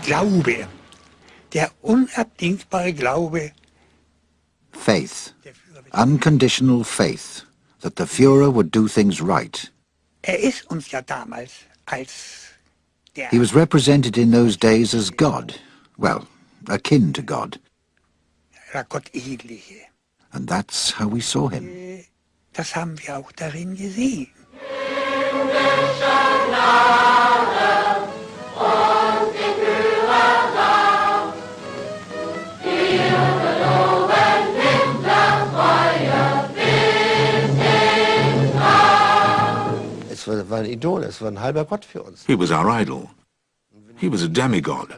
Glaube, der unabdingbare Glaube, Faith, unconditional faith, that the Führer would do things right. ist uns ja damals als der He was represented in those days as God, well, akin to God, Gottähnliche. and that's how we saw him. Das haben wir auch darin gesehen. Es war ein Idol, es war ein halber Gott für uns. He was our idol. He was a demigod.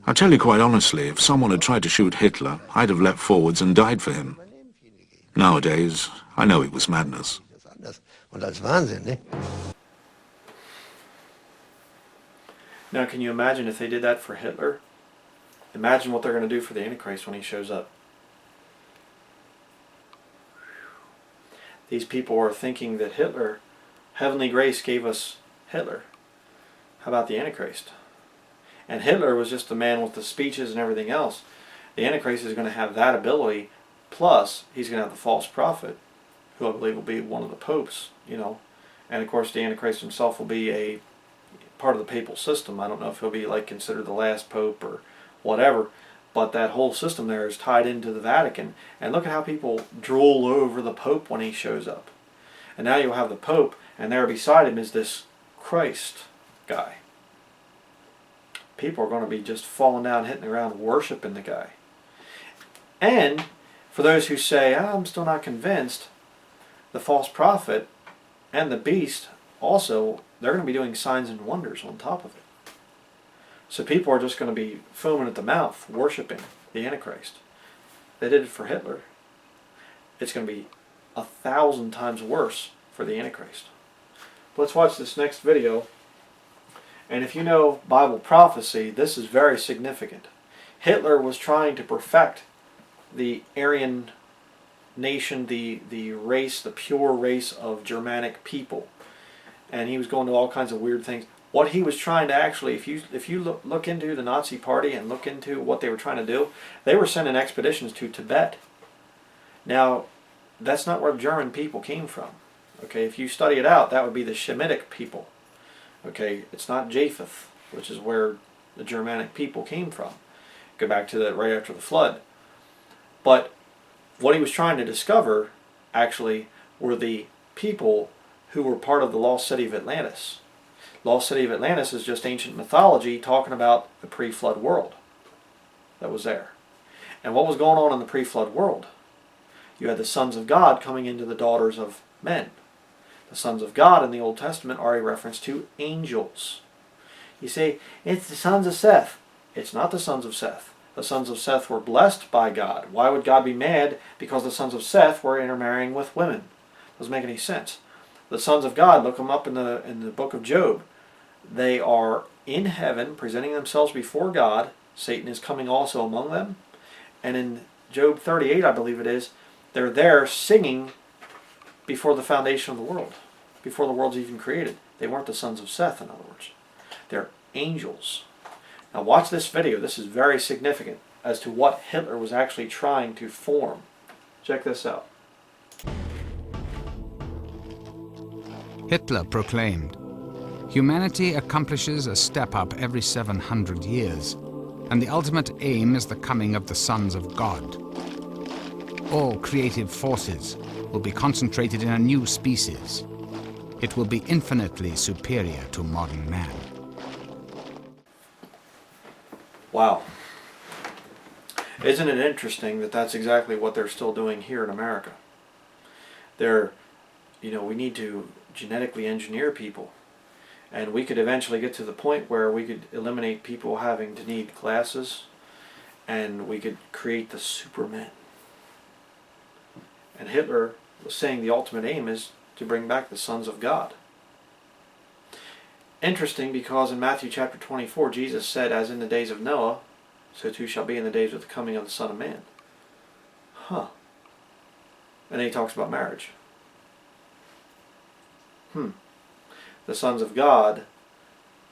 I tell you quite honestly, if someone had tried to shoot Hitler, I'd have leapt forwards and died for him. Nowadays, I know it was madness. Und als Wahnsinn, ne? Now, can you imagine if they did that for Hitler? Imagine what they're going to do for the Antichrist when he shows up. These people are thinking that Hitler, heavenly grace gave us Hitler. How about the Antichrist? And Hitler was just the man with the speeches and everything else. The Antichrist is going to have that ability, plus he's going to have the false prophet, who I believe will be one of the popes, you know. And of course the Antichrist himself will be a part of the papal system. I don't know if he'll be like considered the last pope or whatever, but that whole system there is tied into the Vatican. And look at how people drool over the Pope when he shows up. And now you'll have the Pope, and there beside him is this Christ guy. People are going to be just falling down, hitting the ground, worshiping the guy. And for those who say, I'm still not convinced, the false prophet and the beast also, they're going to be doing signs and wonders on top of it. So people are just going to be foaming at the mouth, worshiping the Antichrist. They did it for Hitler. It's going to be 1,000 times worse for the Antichrist. Let's watch this next video. And if you know Bible prophecy, this is very significant. Hitler was trying to perfect the Aryan nation, the race, the pure race of Germanic people. And he was going to all kinds of weird things. What he was trying to actually, if you look into the Nazi Party and look into what they were trying to do, they were sending expeditions to Tibet. Now, that's not where German people came from. Okay, if you study it out, that would be the Shemitic people. Okay, it's not Japheth, which is where the Germanic people came from. Go back to that right after the flood. But what he was trying to discover, actually, were the people who were part of the lost city of Atlantis. Lost city of Atlantis is just ancient mythology talking about the pre-flood world that was there. And what was going on in the pre-flood world? You had the sons of God coming into the daughters of men. The sons of God in the Old Testament are a reference to angels. You say, it's the sons of Seth. It's not the sons of Seth. The sons of Seth were blessed by God. Why would God be mad? Because the sons of Seth were intermarrying with women. Doesn't make any sense. The sons of God, look them up in the book of Job. They are in heaven, presenting themselves before God. Satan is coming also among them. And in Job 38, I believe it is, they're there singing before the foundation of the world, before the world's even created. They weren't the sons of Seth, in other words. They're angels. Now watch this video. This is very significant as to what Hitler was actually trying to form. Check this out. Hitler proclaimed, "Humanity accomplishes a step up every 700 years, and the ultimate aim is the coming of the sons of God. All creative forces will be concentrated in a new species. It will be infinitely superior to modern man." Wow. Isn't it interesting that that's exactly what they're still doing here in America? We need to genetically engineer people. And we could eventually get to the point where we could eliminate people having to need glasses, and we could create the supermen. And Hitler was saying the ultimate aim is to bring back the sons of God. Interesting, because in Matthew chapter 24, Jesus said, as in the days of Noah, so too shall be in the days of the coming of the Son of Man. Huh. And then he talks about marriage. The sons of God,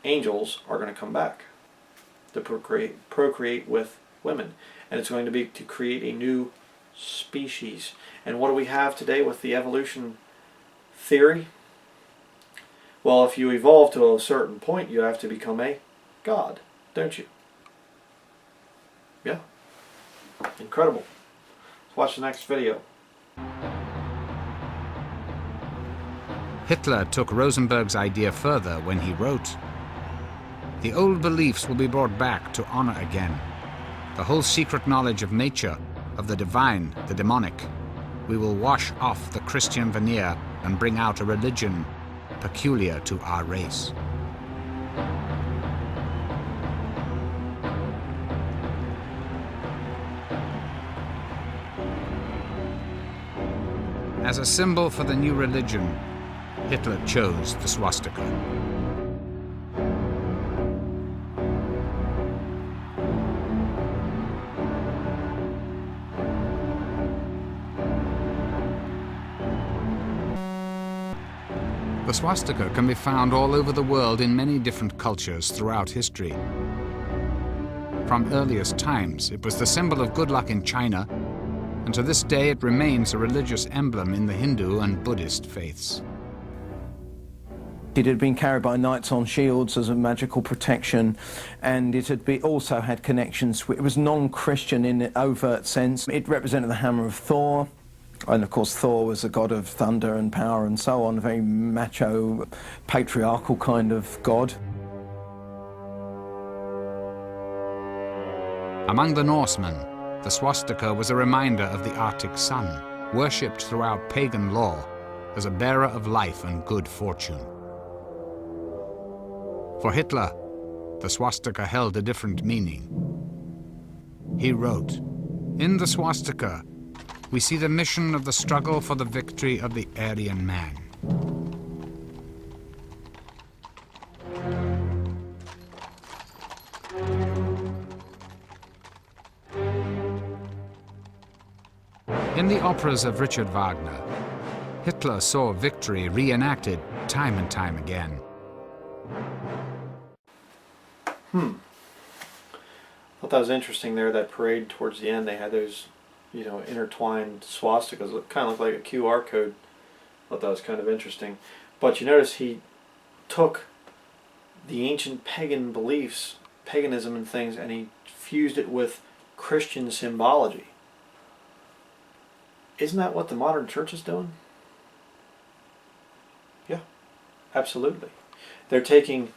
angels, are going to come back. to procreate with women. And it's going to be to create a new species. And what do we have today with the evolution theory? Well, if you evolve to a certain point, you have to become a god, don't you? Yeah. Incredible. Let's watch the next video. Hitler took Rosenberg's idea further when he wrote, "The old beliefs will be brought back to honor again. The whole secret knowledge of nature, of the divine, the demonic. We will wash off the Christian veneer and bring out a religion peculiar to our race." As a symbol for the new religion, Hitler chose the swastika. The swastika can be found all over the world in many different cultures throughout history. From earliest times, it was the symbol of good luck in China, and to this day it remains a religious emblem in the Hindu and Buddhist faiths. It had been carried by knights on shields as a magical protection, and it had also had connections. It was non-Christian in an overt sense. It represented the hammer of Thor, and of course Thor was a god of thunder and power and so on, a very macho, patriarchal kind of god. Among the Norsemen, the swastika was a reminder of the Arctic sun, worshipped throughout pagan law as a bearer of life and good fortune. For Hitler, the swastika held a different meaning. He wrote, "In the swastika, we see the mission of the struggle for the victory of the Aryan man." In the operas of Richard Wagner, Hitler saw victory reenacted time and time again. I thought that was interesting there, that parade towards the end. They had those, intertwined swastikas. It kind of looked like a QR code. I thought that was kind of interesting. But you notice he took the ancient pagan beliefs, paganism and things, and he fused it with Christian symbology. Isn't that what the modern church is doing? Yeah, absolutely. They're taking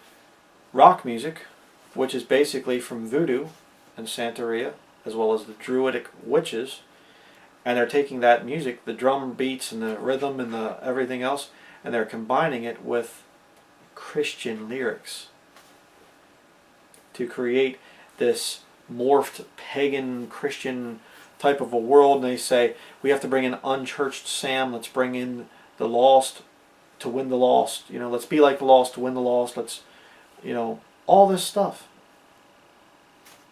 rock music, which is basically from voodoo and Santeria, as well as the Druidic witches, and they're taking that music, the drum beats and the rhythm and the everything else, and they're combining it with Christian lyrics to create this morphed pagan Christian type of a world. And they say, we have to bring in unchurched Sam, let's bring in the lost to win the lost, let's be like the lost to win the lost, let's, all this stuff.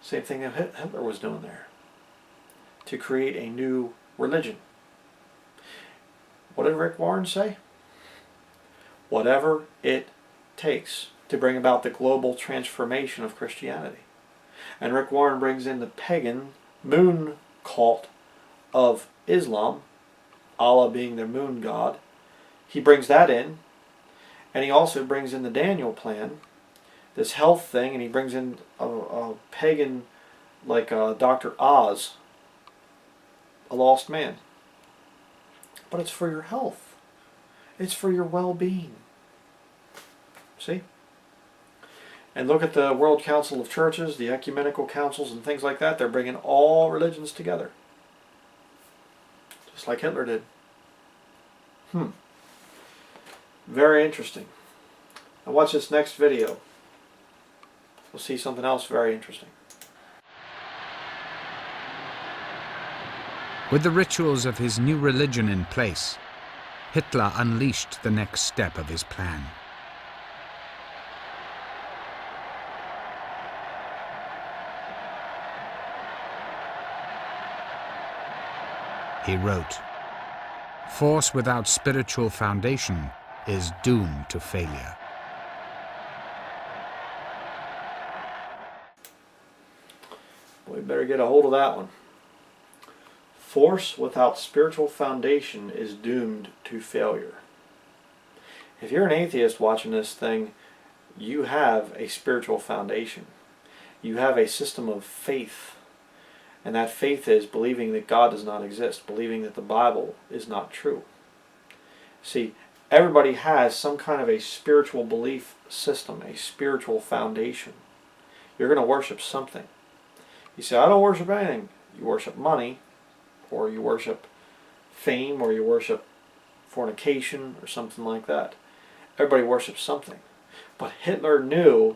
Same thing that Hitler was doing there, to create a new religion. What did Rick Warren say? Whatever it takes to bring about the global transformation of Christianity. And Rick Warren brings in the pagan moon cult of Islam, Allah being their moon god. He brings that in, and he also brings in the Daniel plan, this health thing, and he brings in a pagan like Dr. Oz, a lost man. But it's for your health. It's for your well-being. See? And look at the World Council of Churches, the ecumenical councils and things like that. They're bringing all religions together. Just like Hitler did. Very interesting. Now watch this next video. We'll see something else very interesting. With the rituals of his new religion in place, Hitler unleashed the next step of his plan. He wrote, "Force without spiritual foundation is doomed to failure." We better get a hold of that one. Force without spiritual foundation is doomed to failure. If you're an atheist watching this thing, you have a spiritual foundation. You have a system of faith. And that faith is believing that God does not exist, believing that the Bible is not true. See, everybody has some kind of a spiritual belief system, a spiritual foundation. You're going to worship something. You say, I don't worship anything. You worship money, or you worship fame, or you worship fornication, or something like that. Everybody worships something. But Hitler knew,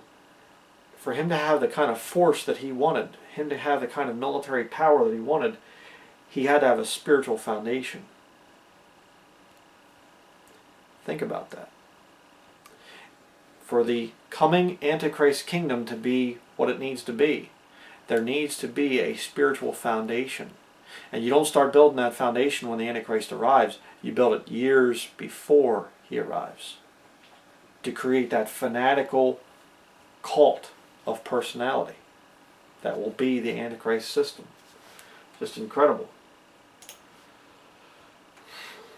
for him to have the kind of force that he wanted, him to have the kind of military power that he wanted, he had to have a spiritual foundation. Think about that. For the coming Antichrist kingdom to be what it needs to be, there needs to be a spiritual foundation. And you don't start building that foundation when the Antichrist arrives. You build it years before he arrives, to create that fanatical cult of personality that will be the Antichrist system. Just incredible.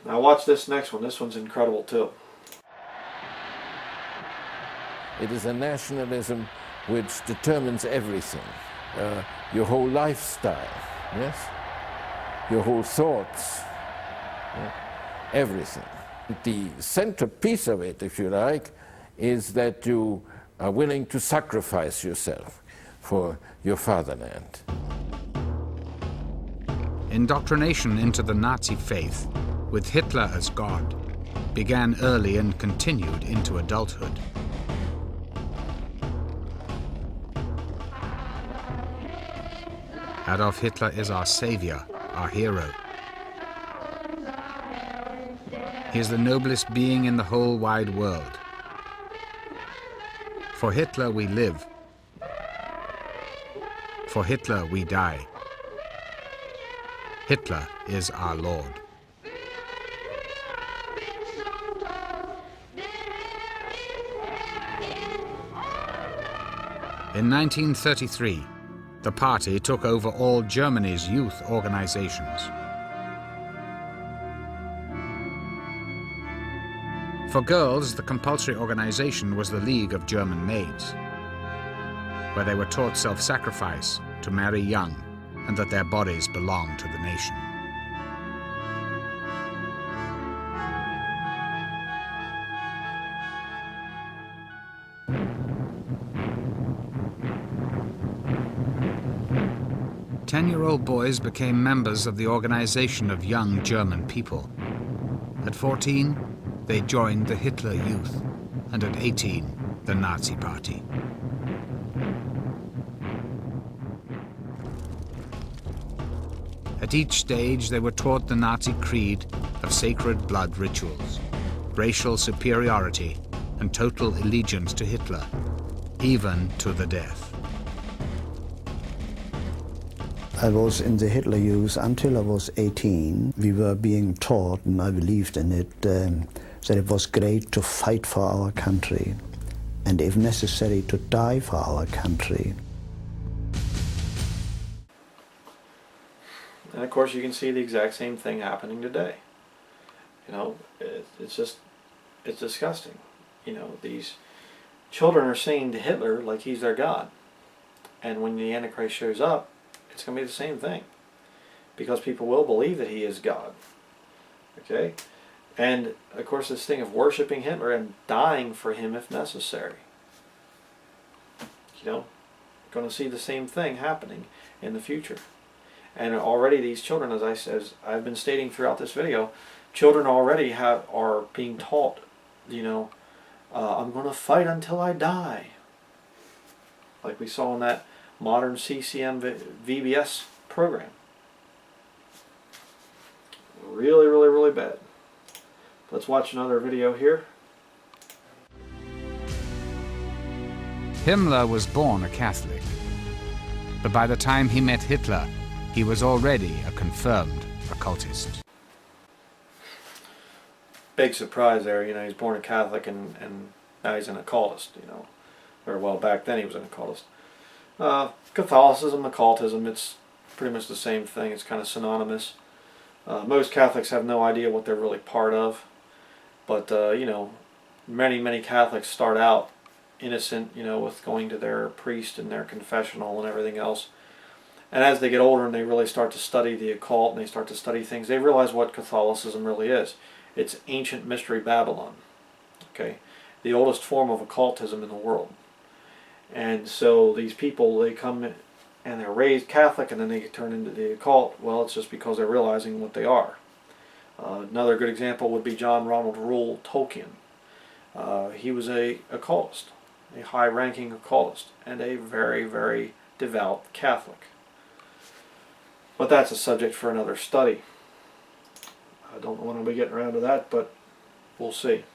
Now watch this next one. This one's incredible too. It is a nationalism which determines everything. Your whole lifestyle, yes? Your whole thoughts, yeah? Everything. The centerpiece of it, if you like, is that you are willing to sacrifice yourself for your fatherland. Indoctrination into the Nazi faith, with Hitler as God, began early and continued into adulthood. Adolf Hitler is our savior, our hero. He is the noblest being in the whole wide world. For Hitler we live. For Hitler we die. Hitler is our Lord. In 1933, the party took over all Germany's youth organizations. For girls, the compulsory organization was the League of German Maids, where they were taught self-sacrifice, to marry young, and that their bodies belonged to the nation. Ten-year-old boys became members of the Organization of Young German People. At 14, they joined the Hitler Youth, and at 18, the Nazi Party. At each stage, they were taught the Nazi creed of sacred blood rituals, racial superiority, and total allegiance to Hitler, even to the death. I was in the Hitler Youth until I was 18. We were being taught, and I believed in it, that it was great to fight for our country, and if necessary, to die for our country. And of course you can see the exact same thing happening today. You know, it's disgusting. You know, these children are saying to Hitler like he's their God. And when the Antichrist shows up, it's going to be the same thing. Because people will believe that he is God. Okay? And of course this thing of worshiping Hitler and dying for him if necessary. You know, going to see the same thing happening in the future. And already these children, as I've been stating throughout this video, children already are being taught, you know, I'm going to fight until I die. Like we saw in that modern CCM VBS program. Really, really, really bad. Let's watch another video here. Himmler was born a Catholic, but by the time he met Hitler, he was already a confirmed occultist. Big surprise there, you know, he's born a Catholic and now he's an occultist, you know. Or well, back then he was an occultist. Catholicism, occultism, it's pretty much the same thing. It's kind of synonymous. Most Catholics have no idea what they're really part of. But, you know, many Catholics start out innocent, you know, with going to their priest and their confessional and everything else. And as they get older and they really start to study the occult and they start to study things, they realize what Catholicism really is. It's ancient mystery Babylon. Okay? The oldest form of occultism in the world. And so these people, they come and they're raised Catholic and then they turn into the occult. Well, it's just because they're realizing what they are. Another good example would be John Ronald Reuel Tolkien. He was a occultist, a high-ranking occultist, and a very devout Catholic. But that's a subject for another study. I don't know when we'll be getting around to that, but we'll see.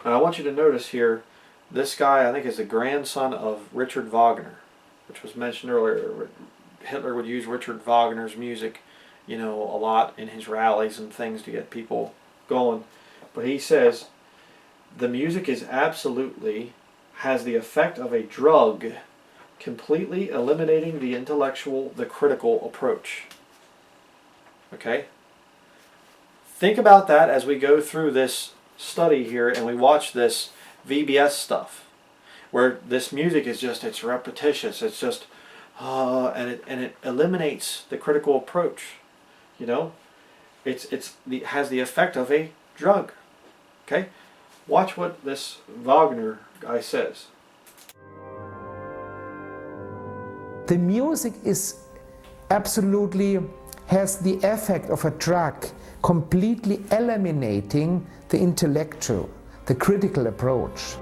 And I want you to notice here, this guy, I think, is the grandson of Richard Wagner, which was mentioned earlier. Hitler would use Richard Wagner's music, you know, a lot in his rallies and things to get people going. But he says, the music is absolutely, has the effect of a drug, completely eliminating the intellectual, the critical approach. Okay? Think about that as we go through this study here and we watch this VBS stuff, where this music is just, it's repetitious, it's just, and it eliminates the critical approach. You know, it has the effect of a drug. Okay, watch what this Wagner guy says. The music is absolutely has the effect of a drug, completely eliminating the intellectual, the critical approach.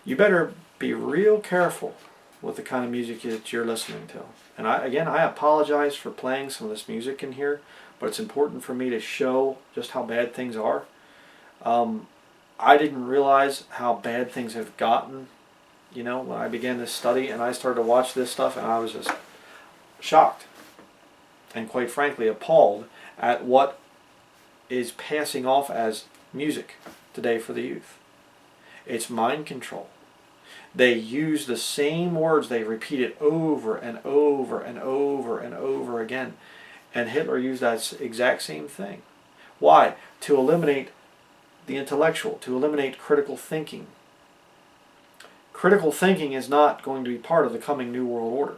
You better be real careful with the kind of music that you're listening to. And I apologize for playing some of this music in here, but it's important for me to show just how bad things are. I didn't realize how bad things have gotten, you know, when I began this study and I started to watch this stuff, and I was just shocked and quite frankly appalled at what is passing off as music today for the youth. It's mind control. They use the same words, they repeat it over and over and over and over again. And Hitler used that exact same thing. Why? To eliminate the intellectual, to eliminate critical thinking. Critical thinking is not going to be part of the coming New World Order.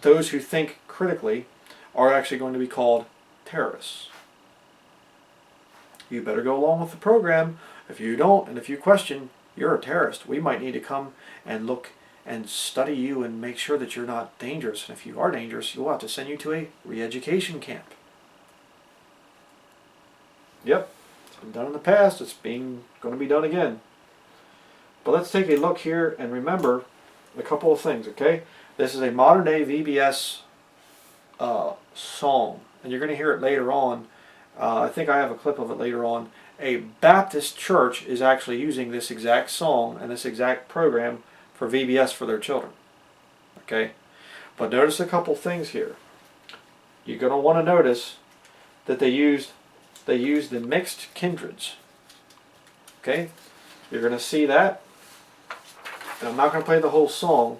Those who think critically are actually going to be called terrorists. You better go along with the program. If you don't, and if you question, you're a terrorist. We might need to come and look and study you and make sure that you're not dangerous. And if you are dangerous, we'll have to send you to a re-education camp. Yep, it's been done in the past. It's going to be done again. But let's take a look here and remember a couple of things, okay? This is a modern day VBS song, and you're going to hear it later on. I think I have a clip of it later on. A Baptist church is actually using this exact song and this exact program for VBS for their children. Okay? But notice a couple things here. You're going to want to notice that they used the mixed kindreds. Okay? You're going to see that. And I'm not going to play the whole song,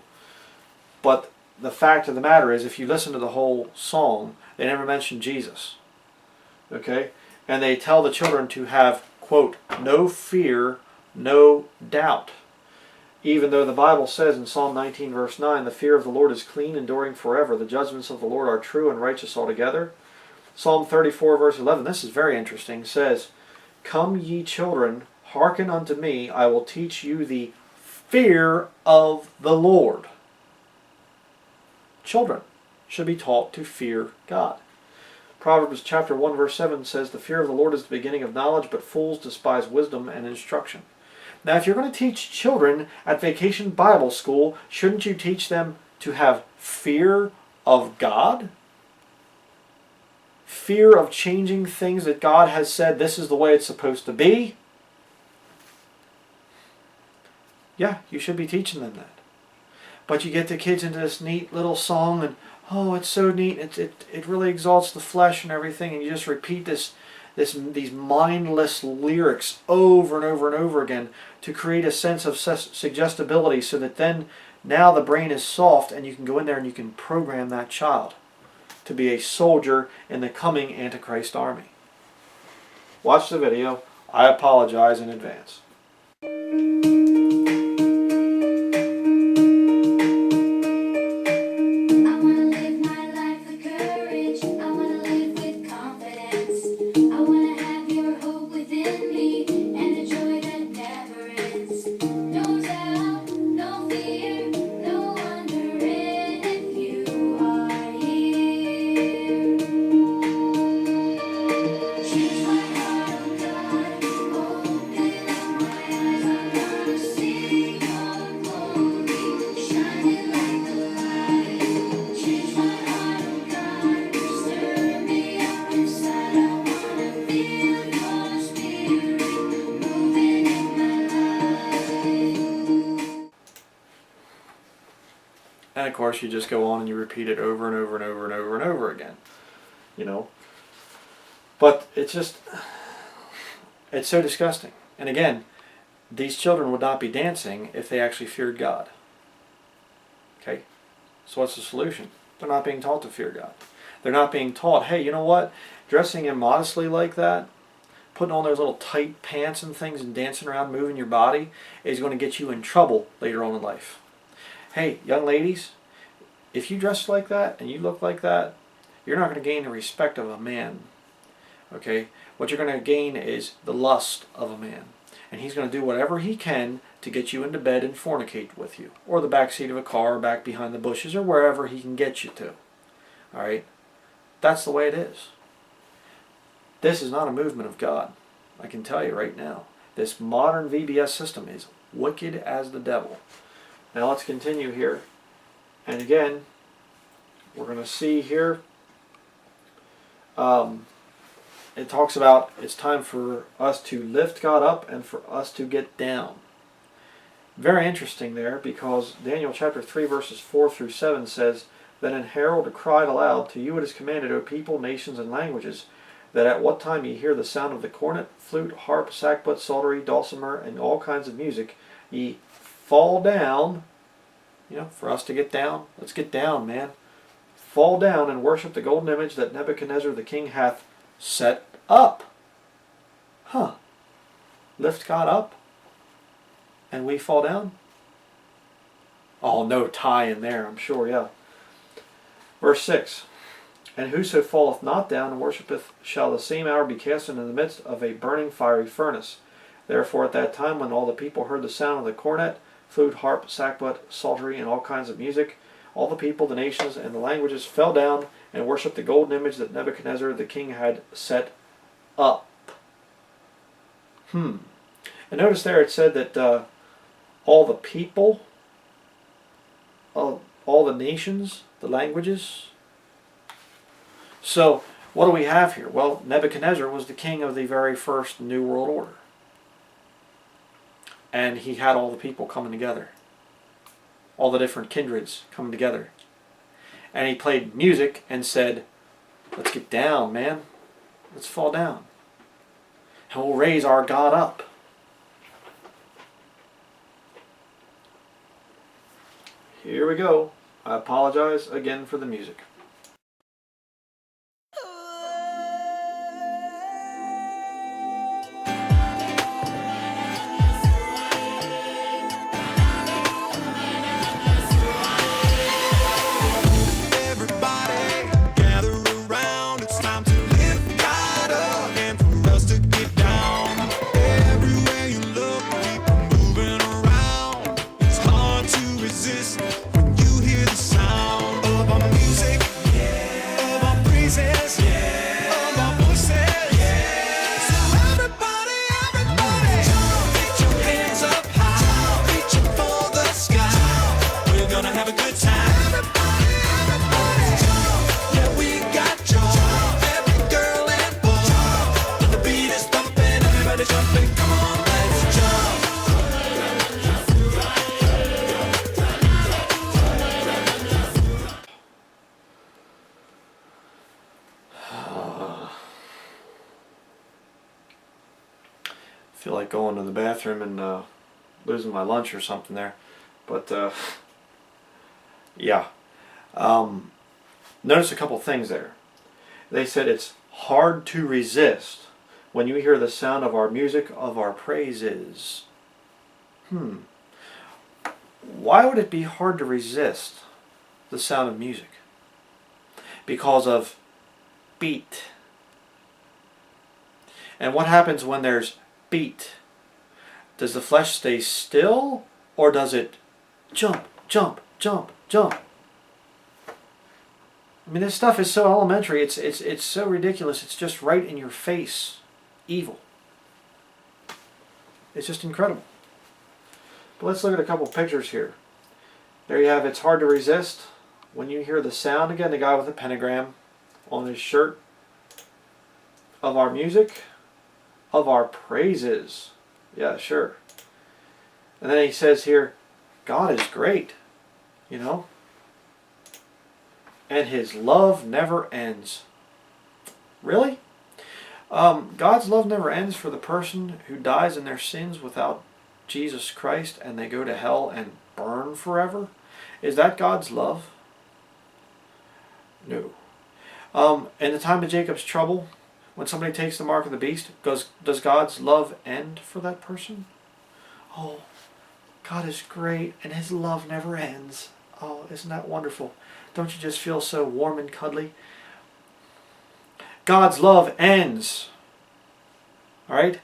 but the fact of the matter is, if you listen to the whole song, they never mention Jesus. Okay? And they tell the children to have, quote, no fear, no doubt. Even though the Bible says in Psalm 19 verse 9, the fear of the Lord is clean, enduring forever. The judgments of the Lord are true and righteous altogether. Psalm 34 verse 11, this is very interesting, says, come ye children, hearken unto me, I will teach you the fear of the Lord. Children should be taught to fear God. Proverbs chapter 1 verse 7 says, the fear of the Lord is the beginning of knowledge, but fools despise wisdom and instruction. Now if you're going to teach children at Vacation Bible School, shouldn't you teach them to have fear of God? Fear of changing things that God has said this is the way it's supposed to be? Yeah, you should be teaching them that. But you get the kids into this neat little song and oh, it's so neat. It really exalts the flesh and everything, and you just repeat this these mindless lyrics over and over and over again to create a sense of suggestibility, so that then now the brain is soft and you can go in there and you can program that child to be a soldier in the coming Antichrist army. Watch the video. I apologize in advance. And of course you just go on and you repeat it over and over and over and over and over again. You know. But it's just, it's so disgusting. And again, these children would not be dancing if they actually feared God. Okay? So what's the solution? They're not being taught to fear God. They're not being taught, hey, you know what? Dressing immodestly like that, putting on those little tight pants and things and dancing around, moving your body, is going to get you in trouble later on in life. Hey, young ladies, if you dress like that and you look like that, you're not going to gain the respect of a man. Okay? What you're going to gain is the lust of a man. And he's going to do whatever he can to get you into bed and fornicate with you. Or the back seat of a car, or back behind the bushes, or wherever he can get you to. Alright? That's the way it is. This is not a movement of God. I can tell you right now. This modern VBS system is wicked as the devil. Now let's continue here. And again, we're going to see here, it talks about it's time for us to lift God up and for us to get down. Very interesting there, because Daniel chapter 3 verses 4 through 7 says, Then an herald cried aloud, To you it is commanded, O people, nations, and languages, that at what time ye hear the sound of the cornet, flute, harp, sackbut, psaltery, dulcimer, and all kinds of music, ye fall down. You know, for us to get down, let's get down, man. Fall down and worship the golden image that Nebuchadnezzar the king hath set up. Huh. Lift God up and we fall down? Oh, no tie in there, I'm sure, yeah. Verse 6. And whoso falleth not down and worshipeth shall the same hour be cast into the midst of a burning fiery furnace. Therefore at that time when all the people heard the sound of the cornet, flute, harp, sackbut, psaltery, and all kinds of music, all the people, the nations, and the languages fell down and worshipped the golden image that Nebuchadnezzar the king had set up. And notice there it said that all the people, all the nations, the languages. So what do we have here? Well, Nebuchadnezzar was the king of the very first New World Order. And he had all the people coming together. All the different kindreds coming together. And he played music and said, let's get down, man. Let's fall down. And we'll raise our God up. Here we go. I apologize again for the music. When you hear the sound of our music. going to the bathroom and losing my lunch or something there. But yeah. Notice a couple things there. They said it's hard to resist when you hear the sound of our music, of our praises. Why would it be hard to resist the sound of music? Because of beat. And what happens when there's beat? Does the flesh stay still, or does it jump, jump, jump, jump? I mean, this stuff is so elementary, it's so ridiculous, it's just right in your face. Evil. It's just incredible. But let's look at a couple pictures here. There you have It's Hard to Resist. When you hear the sound, again, the guy with the pentagram on his shirt, of our music, of our praises. Yeah, sure. And then he says here, God is great, you know. And His love never ends. Really? God's love never ends for the person who dies in their sins without Jesus Christ and they go to hell and burn forever? Is that God's love? No. In the time of Jacob's trouble, when somebody takes the mark of the beast, does God's love end for that person? Oh, God is great and His love never ends. Oh, isn't that wonderful? Don't you just feel so warm and cuddly? God's love ends. All right?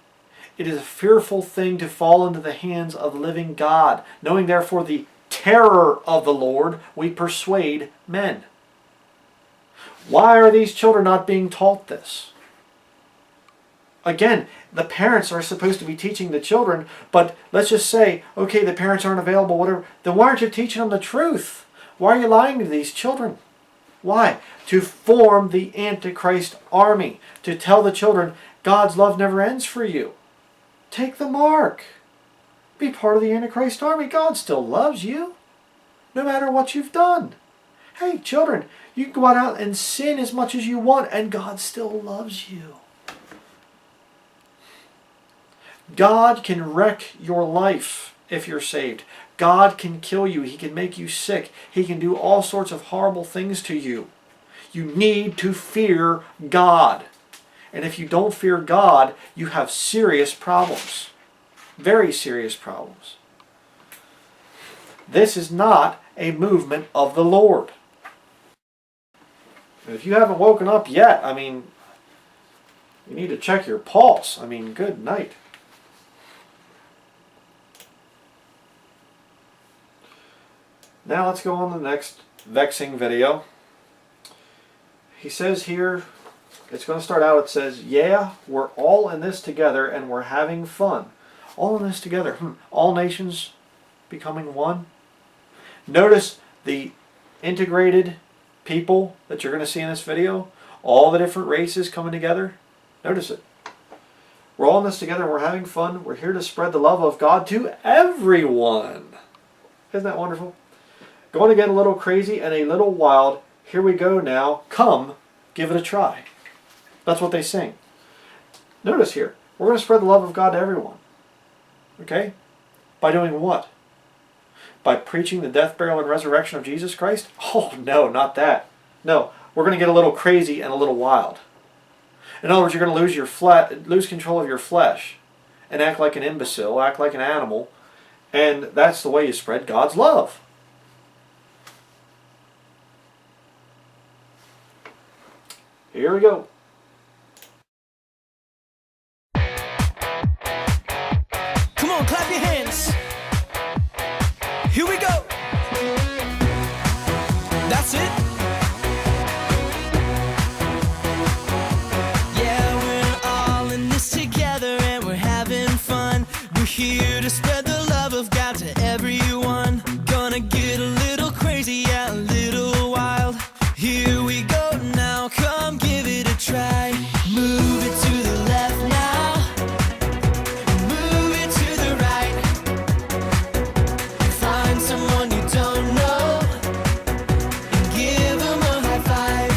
It is a fearful thing to fall into the hands of the living God. Knowing therefore the terror of the Lord, we persuade men. Why are these children not being taught this? Again, the parents are supposed to be teaching the children, but let's just say, okay, the parents aren't available, whatever. Then why aren't you teaching them the truth? Why are you lying to these children? Why? To form the Antichrist army. To tell the children, God's love never ends for you. Take the mark. Be part of the Antichrist army. God still loves you, no matter what you've done. Hey, children, you can go out and sin as much as you want, and God still loves you. God can wreck your life if you're saved. God can kill you. He can make you sick. He can do all sorts of horrible things to you. You need to fear God. And if you don't fear God, you have serious problems. Very serious problems. This is not a movement of the Lord. And if you haven't woken up yet, I mean, you need to check your pulse. I mean, good night. Now let's go on to the next vexing video. He says here, it's going to start out, it says, yeah, we're all in this together and we're having fun. All in this together. All nations becoming one. Notice the integrated people that you're going to see in this video. All the different races coming together. Notice it. We're all in this together and we're having fun. We're here to spread the love of God to everyone. Isn't that wonderful? Going to get a little crazy and a little wild. Here we go now. Come, give it a try. That's what they sing. Notice here, we're going to spread the love of God to everyone. Okay? By doing what? By preaching the death, burial, and resurrection of Jesus Christ? Oh, no, not that. No, we're going to get a little crazy and a little wild. In other words, you're going to lose control of your flesh and act like an imbecile, act like an animal, and that's the way you spread God's love. Here we go. Come on, clap your hands. Here we go. That's it. Yeah, we're all in this together and we're having fun. We're here to spread the love of God to everyone. Gonna get a little crazy, yeah, a little wild. Here we go now, come give it a try. Move it to the left now. Move it to the right. Find someone you don't know and give them a high five.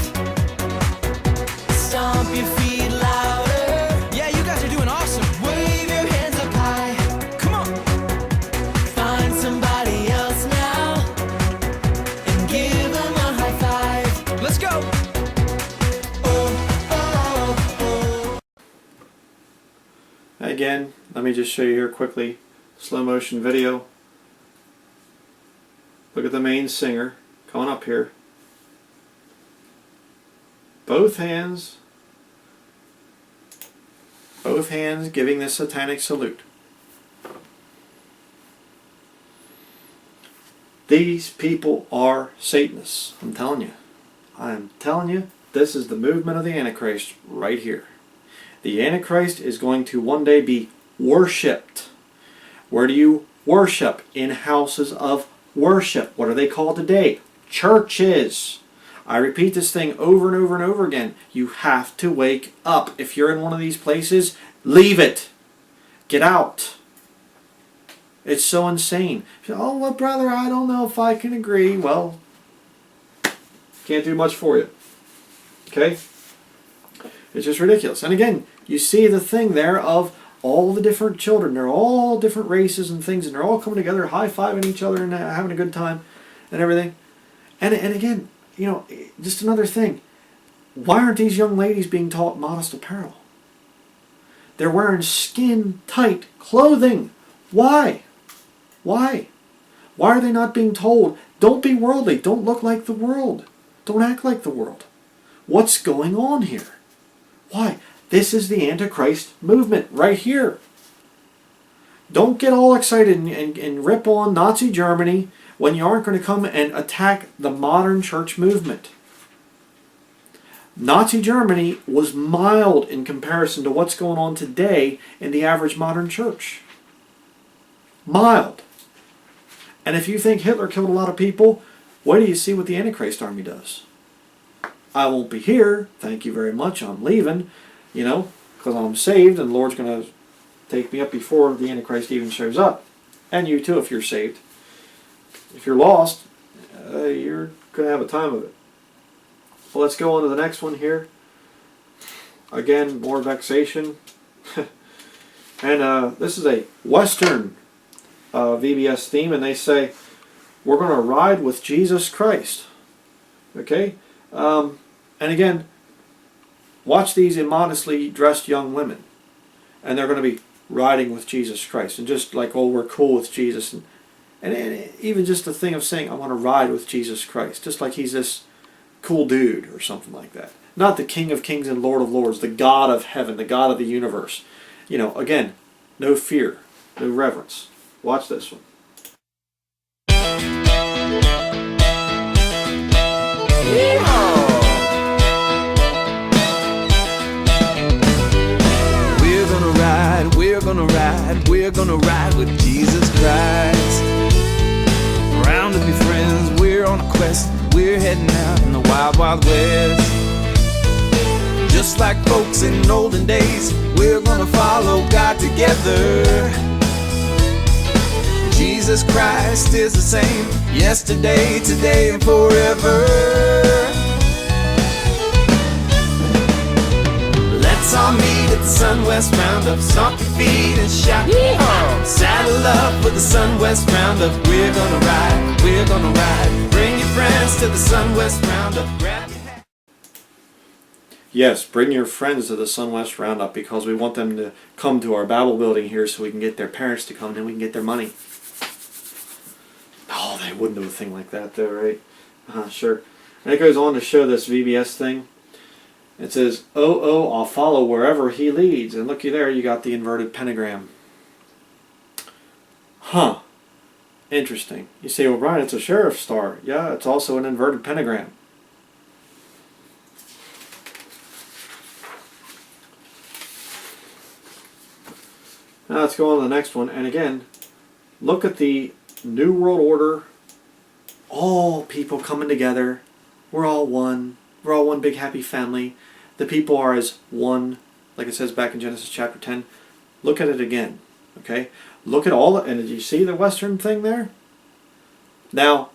Stomp your feet louder. Yeah, you guys are doing awesome. Wave your hands up high. again, let me just show you here quickly, slow motion video. Look at the main singer coming up here. Both hands giving the satanic salute. These people are Satanists. I'm telling you. I'm telling you, this is the movement of the Antichrist right here. The Antichrist is going to one day be worshipped. Where do you worship? In houses of worship. What are they called today? Churches. I repeat this thing over and over and over again. You have to wake up. If you're in one of these places, leave it. Get out. It's so insane. Oh, well, brother, I don't know if I can agree. Well, can't do much for you. Okay? It's just ridiculous. And again, you see the thing there of all the different children. They're all different races and things, and they're all coming together, high-fiving each other and having a good time and everything. And again, you know, just another thing. Why aren't these young ladies being taught modest apparel? They're wearing skin-tight clothing. Why? Why? Why are they not being told, don't be worldly, don't look like the world, don't act like the world? What's going on here? Why? This is the Antichrist movement right here. Don't get all excited and rip on Nazi Germany when you aren't going to come and attack the modern church movement. Nazi Germany was mild in comparison to what's going on today in the average modern church. Mild. And if you think Hitler killed a lot of people, wait till you see what the Antichrist army does. I won't be here, thank you very much, I'm leaving, you know, because I'm saved and the Lord's going to take me up before the Antichrist even shows up. And you too if you're saved. If you're lost, you're going to have a time of it. Well, let's go on to the next one here. Again, more vexation. And this is a Western VBS theme, and they say, we're going to ride with Jesus Christ. Okay? And again, watch these immodestly dressed young women. And they're going to be riding with Jesus Christ. And just like, oh, we're cool with Jesus. And even just the thing of saying, I want to ride with Jesus Christ. Just like he's this cool dude or something like that. Not the King of Kings and Lord of Lords, the God of heaven, the God of the universe. You know, again, no fear, no reverence. Watch this one. We're gonna ride, we're gonna ride, we're gonna ride with Jesus Christ. Round to be friends, we're on a quest, we're heading out in the wild, wild west. Just like folks in olden days, we're gonna follow God together. Jesus Christ is the same, yesterday, today, and forever. Let's all meet at the Sunwest Roundup, stomp your feet and shout, yeehaw! Saddle up with the Sunwest Roundup, we're gonna ride, we're gonna ride. Bring your friends to the Sunwest Roundup, grab your hat. Yes, bring your friends to the Sunwest Roundup because we want them to come to our Bible building here so we can get their parents to come and then we can get their money. Oh, they wouldn't do a thing like that though, right? Sure. And it goes on to show this VBS thing. It says, oh, I'll follow wherever he leads. And looky there, you got the inverted pentagram. Huh. Interesting. You say, well, Brian, it's a sheriff's star. Yeah, it's also an inverted pentagram. Now let's go on to the next one. And again, look at the New World Order. All people coming together. We're all one. We're all one big happy family. The people are as one, like it says back in Genesis chapter 10. Look at it again. Okay? Look at all, and did you see the Western thing there? Now,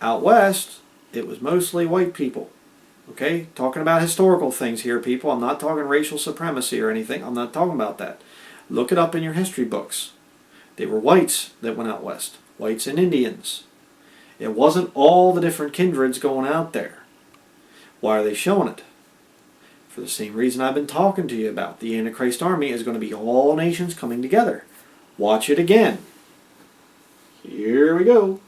out West, it was mostly white people. Okay? Talking about historical things here, people. I'm not talking racial supremacy or anything. I'm not talking about that. Look it up in your history books. They were whites that went out West. Whites and Indians. It wasn't all the different kindreds going out there. Why are they showing it? For the same reason I've been talking to you about. The Antichrist army is going to be all nations coming together. Watch it again. Here we go.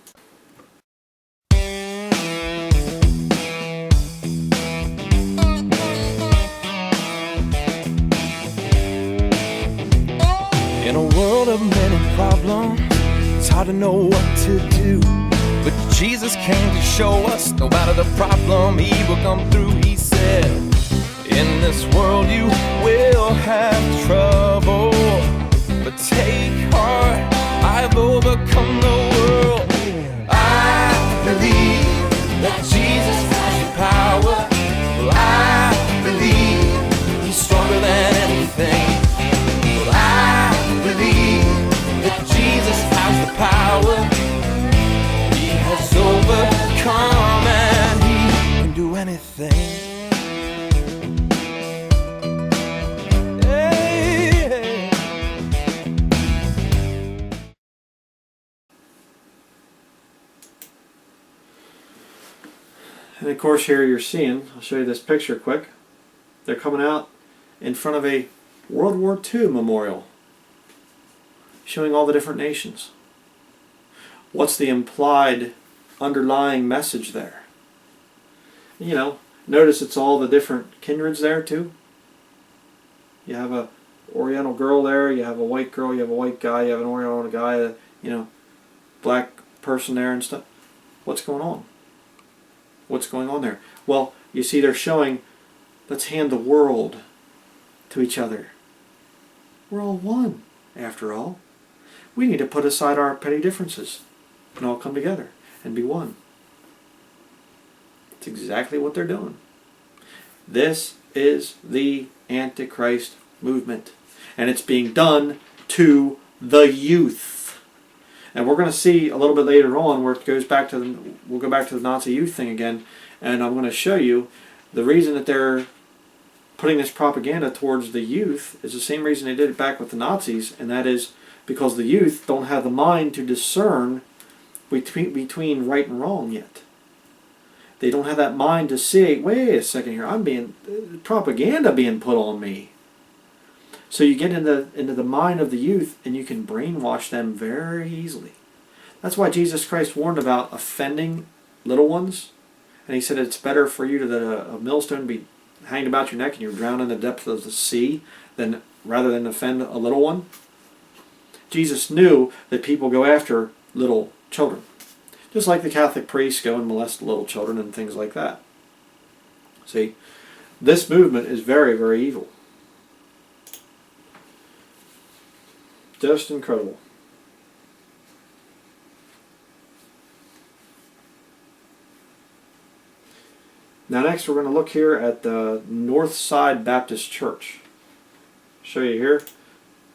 In a world of many problems, it's hard to know what to do. But Jesus came to show us, no matter the problem, He will come through. He said, in this world you will have trouble, but take heart, I've overcome the world. I believe that Jesus has the power. Well, I believe He's stronger than anything. Well, I believe that Jesus has the power. He has overcome and He can do anything. And of course here you're seeing, I'll show you this picture quick. They're coming out in front of a World War II memorial, showing all the different nations. What's the implied underlying message there? You know, notice it's all the different kindreds there too. You have a Oriental girl there, you have a white girl, you have a white guy, you have an Oriental guy, you know, black person there and stuff. What's going on? What's going on there? Well, you see they're showing, let's hand the world to each other. We're all one, after all. We need to put aside our petty differences and all come together and be one. It's exactly what they're doing. This is the Antichrist movement, and it's being done to the youth. And we're going to see a little bit later on where it goes back to we'll go back to the Nazi youth thing again, and I'm going to show you the reason that they're putting this propaganda towards the youth is the same reason they did it back with the Nazis, and that is because the youth don't have the mind to discern between right and wrong yet. They don't have that mind to say, wait a second here, I'm being propaganda being put on me. So you get into the mind of the youth and you can brainwash them very easily. That's why Jesus Christ warned about offending little ones. And He said it's better for you that a millstone be hanged about your neck and you're drowned in the depths of the sea rather than offend a little one. Jesus knew that people go after little children. Just like the Catholic priests go and molest little children and things like that. See, this movement is very, very evil. Just incredible. Now next we're going to look here at the North Side Baptist Church. Show you here.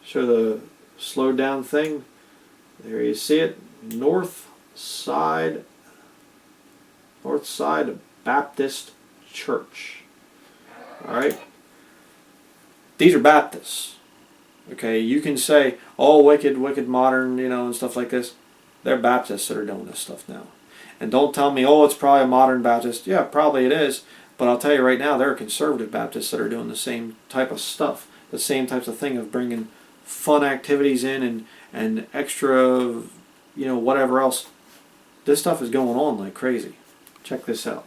Show the slowed down thing. There you see it. North Side Baptist Church. Alright. These are Baptists. Okay, you can say, oh, wicked modern, you know, and stuff like this. They're Baptists that are doing this stuff now. And don't tell me, oh, it's probably a modern Baptist. Yeah, probably it is. But I'll tell you right now, there are conservative Baptists that are doing the same type of stuff. The same types of thing of bringing fun activities in and extra, you know, whatever else. This stuff is going on like crazy. Check this out.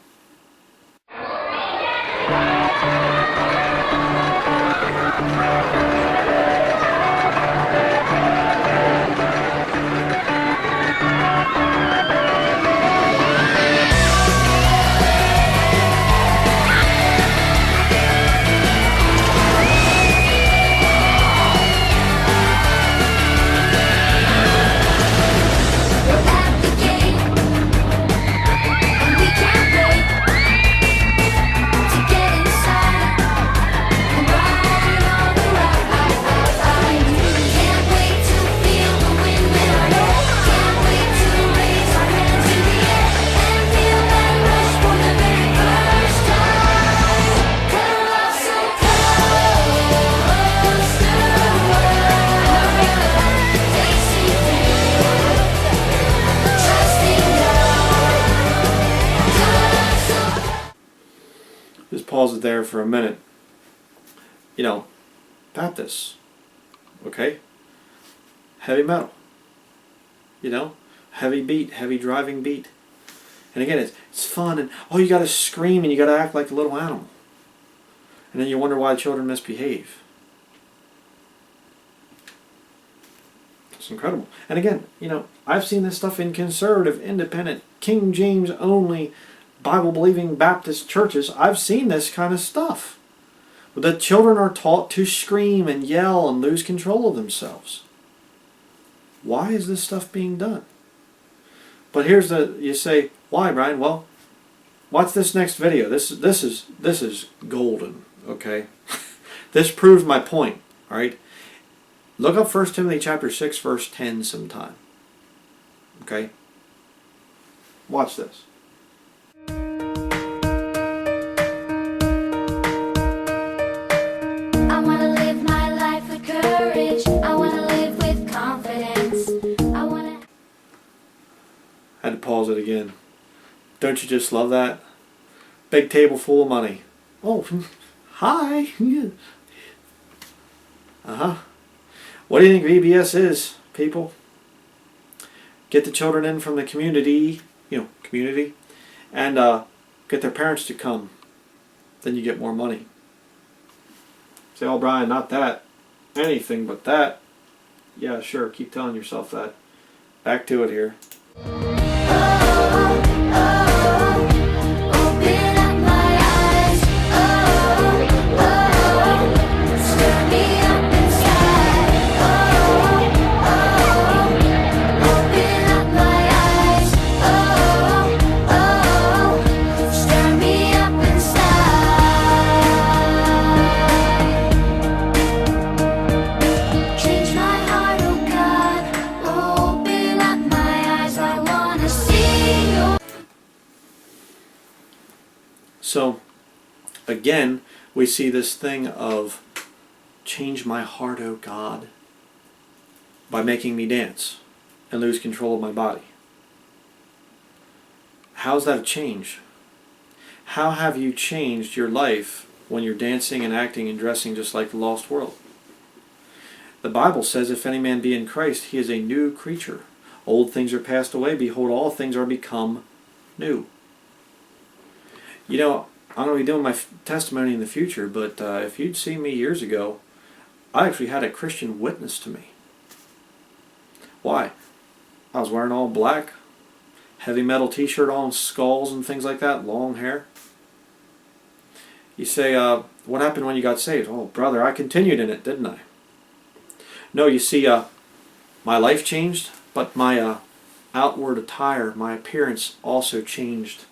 Pause it there for a minute. you know, Baptists, okay? Heavy metal, you know, heavy beat, heavy driving beat. And again, it's fun, and oh, you got to scream and you got to act like a little animal. And then you wonder why children misbehave. It's incredible. And again, you know, I've seen this stuff in conservative, independent, King James only, Bible-believing Baptist churches. I've seen this kind of stuff. The children are taught to scream and yell and lose control of themselves. Why is this stuff being done? But here's you say, why, Brian? Well, watch this next video. This is golden, okay? This proves my point, all right? Look up 1 Timothy chapter 6, verse 10 sometime. Okay? Watch this. I want to live my life with courage. I want to live with confidence. I want to... Had to pause it again. Don't you just love that? Big table full of money. Oh, hi. Uh-huh. What do you think VBS is, people? Get the children in from the community, and get their parents to come. Then you get more money. Say, oh, Brian, not that. Anything but that. Yeah, sure, keep telling yourself that. Back to it here. So, again, we see this thing of change my heart, O God, by making me dance and lose control of my body. How's that a change? How have you changed your life when you're dancing and acting and dressing just like the lost world? The Bible says, if any man be in Christ, he is a new creature. Old things are passed away. Behold, all things are become new. You know, I'm going to be doing my testimony in the future, but if you'd seen me years ago, I actually had a Christian witness to me. Why? I was wearing all black, heavy metal t-shirt on, skulls and things like that, long hair. You say, what happened when you got saved? Oh, brother, I continued in it, didn't I? No, you see, my life changed, but my outward attire, my appearance also changed.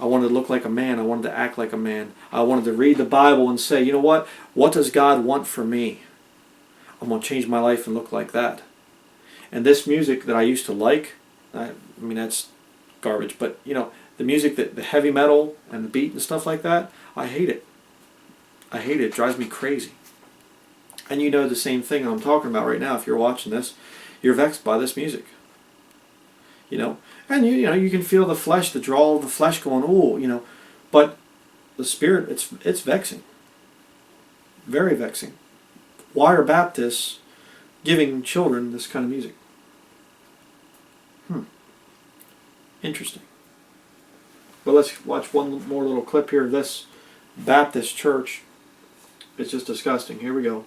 I wanted to look like a man. I wanted to act like a man. I wanted to read the Bible and say, you know what? What does God want for me? I'm going to change my life and look like that. And this music that I used to like, I mean, that's garbage, but, you know, the music, the heavy metal and the beat and stuff like that, I hate it. I hate it. It drives me crazy. And you know the same thing I'm talking about right now. If you're watching this, you're vexed by this music. You know? And you know, you can feel the flesh, the draw of the flesh going, oh, you know, but the spirit, it's vexing. Very vexing. Why are Baptists giving children this kind of music? Interesting. But let's watch one more little clip here of this Baptist church. It's just disgusting. Here we go.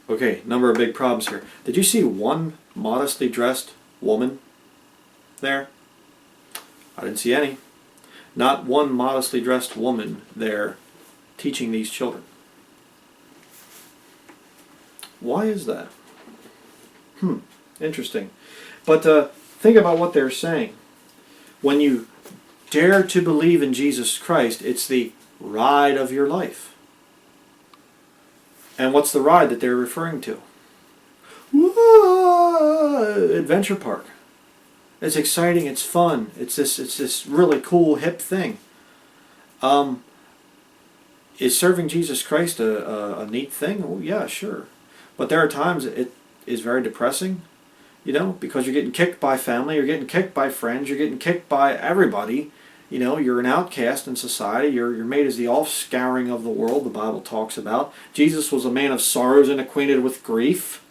Okay, number of big problems here. Did you see one modestly dressed woman there? I didn't see any. Not one modestly dressed woman there teaching these children. Why is that? Interesting. But think about what they're saying. When you dare to believe in Jesus Christ, it's the ride of your life. And what's the ride that they're referring to? Adventure park. It's exciting. It's fun. It's this really cool hip thing. Is serving Jesus Christ a neat thing? Oh yeah, sure. But there are times it is very depressing, you know, because you're getting kicked by family, you're getting kicked by friends, you're getting kicked by everybody. You know, you're an outcast in society. You're made as the offscouring of the world, the Bible talks about. Jesus was a man of sorrows and acquainted with grief.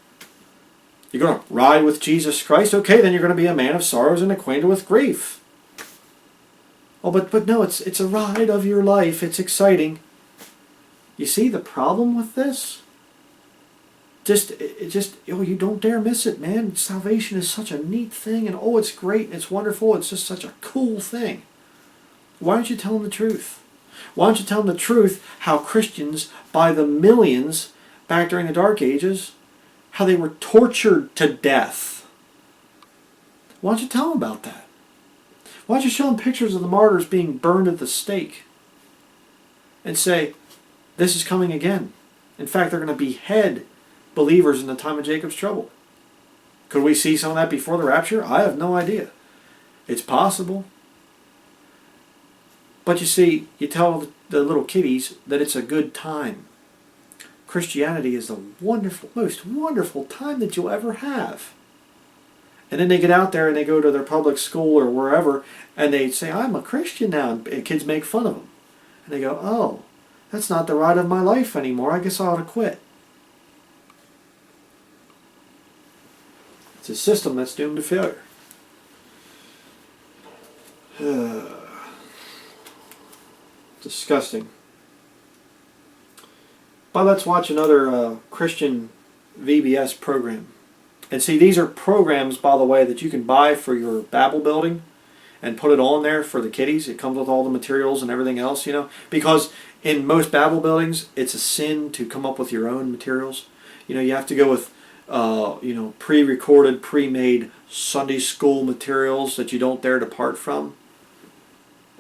You're going to ride with Jesus Christ? Okay, then you're going to be a man of sorrows and acquainted with grief. Oh, but no, it's a ride of your life. It's exciting. You see the problem with this? You don't dare miss it, man. Salvation is such a neat thing, and oh, it's great, and it's wonderful. It's just such a cool thing. Why don't you tell them the truth? Why don't you tell them the truth how Christians, by the millions, back during the Dark Ages, how they were tortured to death? Why don't you tell them about that? Why don't you show them pictures of the martyrs being burned at the stake? And say, this is coming again. In fact, they're going to behead believers in the time of Jacob's trouble. Could we see some of that before the rapture? I have no idea. It's possible. But you see, you tell the little kiddies that it's a good time. Christianity is the most wonderful time that you'll ever have. And then they get out there and they go to their public school or wherever and they say, I'm a Christian now. And kids make fun of them. And they go, oh, that's not the ride of my life anymore. I guess I ought to quit. It's a system that's doomed to failure. Disgusting. But let's watch another Christian VBS program. And see, these are programs, by the way, that you can buy for your Babel building and put it on there for the kiddies. It comes with all the materials and everything else, you know. Because in most Babel buildings, it's a sin to come up with your own materials. You know, you have to go with, pre-recorded, pre-made Sunday school materials that you don't dare depart from.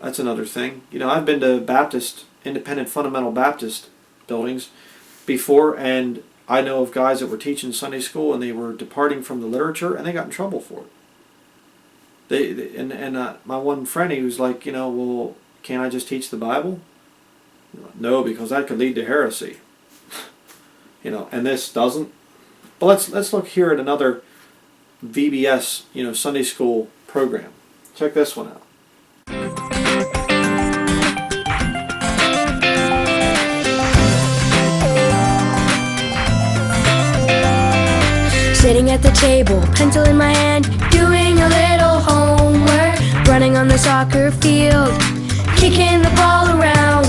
That's another thing. You know, I've been to independent fundamental Baptist buildings before, and I know of guys that were teaching Sunday school and they were departing from the literature and they got in trouble for it. My one friend, he was like, well, can't I just teach the Bible? No, because that could lead to heresy. And this doesn't. But let's look here at another VBS, Sunday school program. Check this one out. Sitting at the table, pencil in my hand, doing a little homework, running on the soccer field, kicking the ball around,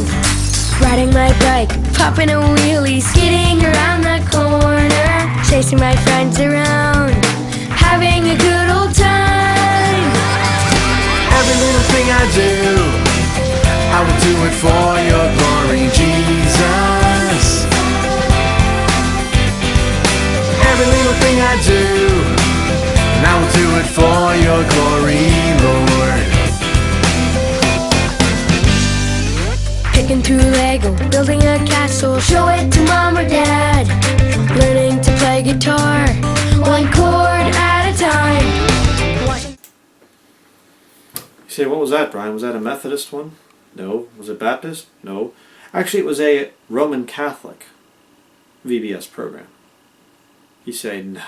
riding my bike, popping a wheelie, skidding around the corner, chasing my friends around, having a good old time. Every little thing I do, I will do it for your glory, Jesus. Every little thing I do, and I will do it for your glory, Lord. Picking through Lego, building a castle, show it to mom or dad, learning to play guitar, one chord at a time. You say, what was that, Brian? Was that a Methodist one? No. Was it Baptist? No. Actually, it was a Roman Catholic VBS program. You say, no,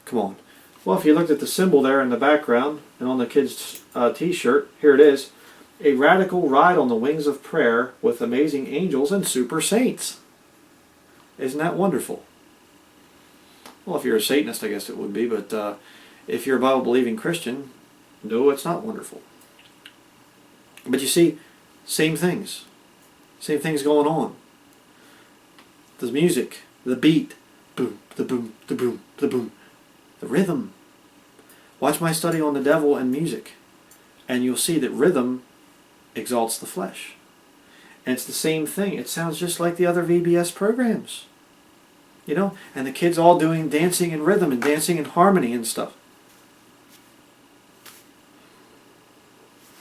come on. Well, if you looked at the symbol there in the background and on the kid's t-shirt, here it is. A radical ride on the wings of prayer with amazing angels and super saints. Isn't that wonderful? Well, if you're a Satanist, I guess it would be, but if you're a Bible-believing Christian, no, it's not wonderful. But you see, same things. Same things going on. The music, the beat, boom, the boom, the boom, the boom. The rhythm. Watch my study on the devil and music, and you'll see that rhythm exalts the flesh. And it's the same thing. It sounds just like the other VBS programs. And the kids all doing dancing in rhythm and dancing in harmony and stuff.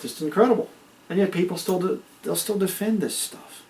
Just incredible. And yet people they'll still defend this stuff.